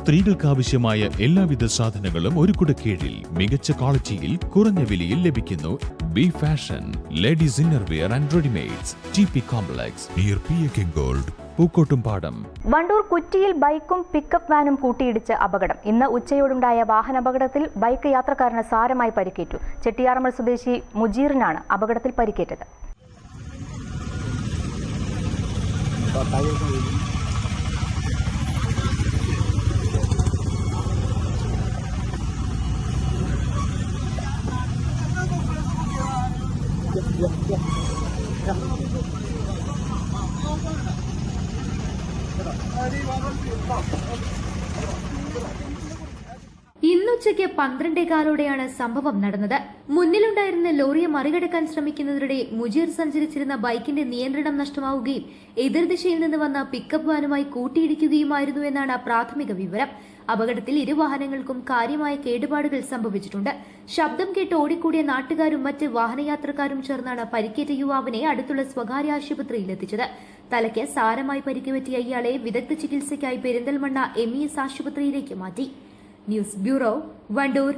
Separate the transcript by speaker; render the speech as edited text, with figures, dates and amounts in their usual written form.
Speaker 1: സ്ത്രീകൾക്കാവശ്യമായ എല്ലാവിധ സാധനങ്ങളും ഒരു കുടക്കീഴിൽ മികച്ച ക്വാളിറ്റിയിൽ കുറഞ്ഞ വിലയിൽ ലഭിക്കുന്നു. B fashion ladies innerwear and readymades, TP complex near PK gold, Pookkottumpadam.
Speaker 2: Wandoor കുറ്റിയിൽ ബൈക്കും പിക്കപ്പ് വാനും കൂട്ടിയിടിച്ച് അപകടം. ഇന്ന് ഉച്ചയോടുണ്ടായ വാഹനാപകടത്തിൽ ബൈക്ക് യാത്രക്കാരന് സാരമായി പരിക്കേറ്റു. ചെട്ടിയാറമ്മൽ സ്വദേശി മുജീറിനാണ് അപകടത്തിൽ പരിക്കേറ്റത്.
Speaker 3: ഇന്നുച്ചയ്ക്ക് 12:15 സംഭവം നടന്നത്. മുന്നിലുണ്ടായിരുന്ന ലോറിയെ മറികടക്കാൻ ശ്രമിക്കുന്നതിനിടെ മുജീർ സഞ്ചരിച്ചിരുന്ന ബൈക്കിന്റെ നിയന്ത്രണം നഷ്ടമാവുകയും എതിർദിശയിൽ നിന്ന് വന്ന പിക്കപ്പ് വാനുമായി കൂട്ടിയിടിക്കുകയുമായിരുന്നു എന്നാണ് പ്രാഥമിക വിവരം. അപകടത്തിൽ ഇരു വാഹനങ്ങൾക്കും കാര്യമായ കേടുപാടുകൾ സംഭവിച്ചിട്ടുണ്ട്. ശബ്ദം കേട്ട് ഓടിക്കൂടിയ നാട്ടുകാരും മറ്റ് വാഹനയാത്രക്കാരും ചേർന്നാണ് പരിക്കേറ്റ യുവാവിനെ അടുത്തുള്ള സ്വകാര്യ ആശുപത്രിയിൽ എത്തിച്ചത്. തലയ്ക്ക് സാരമായി പരിക്കുപറ്റിയ ഇയാളെ വിദഗ്ധ ചികിത്സയ്ക്കായി പെരിന്തൽമണ്ണ MES ആശുപത്രിയിലേക്ക് മാറ്റി. News bureau, Wandoor.